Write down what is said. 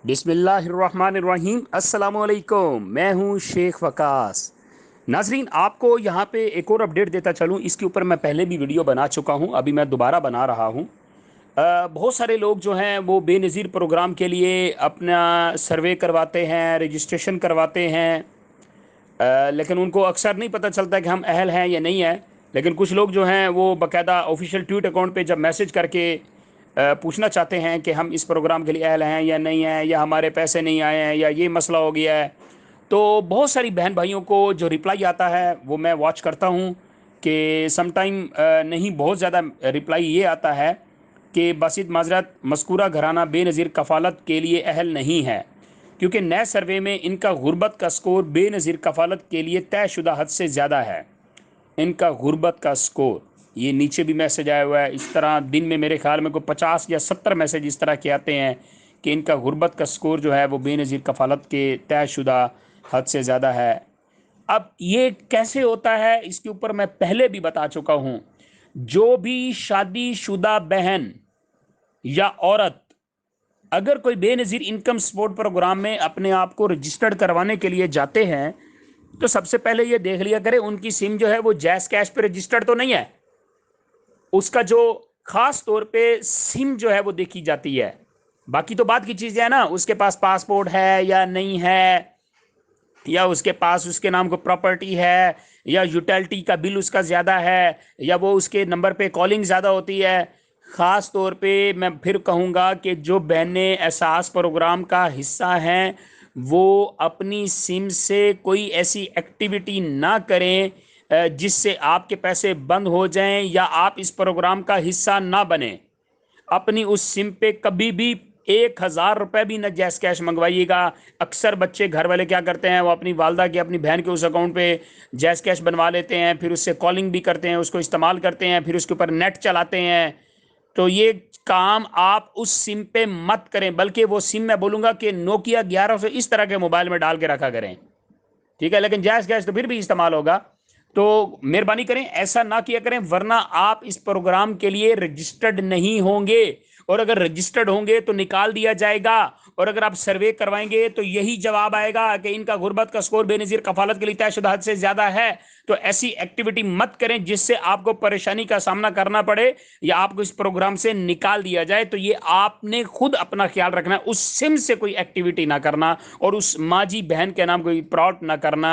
बिस्मिल्लाहिर्रहमानिर्रहीम। अस्सलाम वालेकुम। मैं हूं शेख वकास। नाजरीन, आपको यहाँ पे एक और अपडेट देता चलूँ। इसके ऊपर मैं पहले भी वीडियो बना चुका हूँ, अभी मैं दोबारा बना रहा हूँ। बहुत सारे लोग जो हैं वो बेनज़ीर प्रोग्राम के लिए अपना सर्वे करवाते हैं, रजिस्ट्रेशन करवाते हैं, लेकिन उनको अक्सर नहीं पता चलता कि हम अहल हैं या नहीं है। लेकिन कुछ लोग जो हैं वो बाकायदा ऑफिशियल ट्वीट अकाउंट पे जब मैसेज करके पूछना चाहते हैं कि हम इस प्रोग्राम के लिए अहल हैं या नहीं हैं, या हमारे पैसे नहीं आए हैं, या ये मसला हो गया है, तो बहुत सारी बहन भाइयों को जो रिप्लाई आता है वो मैं वॉच करता हूँ कि समटाइम नहीं, बहुत ज़्यादा रिप्लाई ये आता है कि बासित माजरत मस्कूरा घराना बेनज़ीर कफ़ालत के लिए अहल नहीं है, क्योंकि नए सर्वे में इनका गुर्बत का स्कोर बेनज़ीर कफ़ालत के लिए तयशुदा हद से ज़्यादा है। इनका गुर्बत का स्कोर, ये नीचे भी मैसेज आया हुआ है। इस तरह दिन में मेरे ख्याल में कोई 50 या 70 मैसेज इस तरह के आते हैं कि इनका गुर्बत का स्कोर जो है वो बेनज़ीर कफ़ालत के तयशुदा हद से ज़्यादा है। अब ये कैसे होता है, इसके ऊपर मैं पहले भी बता चुका हूँ। जो भी शादीशुदा बहन या औरत अगर कोई बेनज़ीर इनकम सपोर्ट प्रोग्राम में अपने आप को रजिस्टर्ड करवाने के लिए जाते हैं, तो सबसे पहले ये देख लिया करें उनकी सिम जो है वो जैस कैश पे रजिस्टर्ड तो नहीं है। उसका जो खास तौर पे सिम जो है वो देखी जाती है। बाकी तो बात की चीज़ है ना, उसके पास पासपोर्ट है या नहीं है, या उसके पास उसके नाम को प्रॉपर्टी है, या यूटिलिटी का बिल उसका ज़्यादा है, या वो उसके नंबर पे कॉलिंग ज़्यादा होती है। ख़ास तौर पे मैं फिर कहूँगा कि जो बहनें एहसास प्रोग्राम का हिस्सा हैं वो अपनी सिम से कोई ऐसी एक्टिविटी ना करें जिससे आपके पैसे बंद हो जाएं या आप इस प्रोग्राम का हिस्सा ना बने। अपनी उस सिम पे कभी भी 1,000 रुपये भी न जैस कैश मंगवाइएगा। अक्सर बच्चे घर वाले क्या करते हैं, वो अपनी वालदा के, अपनी बहन के उस अकाउंट पे जैस कैश बनवा लेते हैं, फिर उससे कॉलिंग भी करते हैं, उसको इस्तेमाल करते हैं, फिर उसके ऊपर नेट चलाते हैं। तो ये काम आप उस सिम पे मत करें, बल्कि वो सिम मैं बोलूँगा कि नोकिया 1100 इस तरह के मोबाइल में डाल के रखा करें। ठीक है, लेकिन जायज़ कैश तो फिर भी इस्तेमाल होगा। तो मेहरबानी करें ऐसा ना किया करें, वरना आप इस प्रोग्राम के लिए रजिस्टर्ड नहीं होंगे। और अगर रजिस्टर्ड होंगे तो निकाल दिया जाएगा, और अगर आप सर्वे करवाएंगे तो यही जवाब आएगा कि इनका गुर्बत का स्कोर बेनज़ीर कफालत के लिए तयशुदा हद से ज्यादा है। तो ऐसी एक्टिविटी मत करें जिससे आपको परेशानी का सामना करना पड़े या आपको इस प्रोग्राम से निकाल दिया जाए। तो ये आपने खुद अपना ख्याल रखना, उस सिम से कोई एक्टिविटी ना करना और उस माजी बहन के नाम कोई प्रॉट ना करना।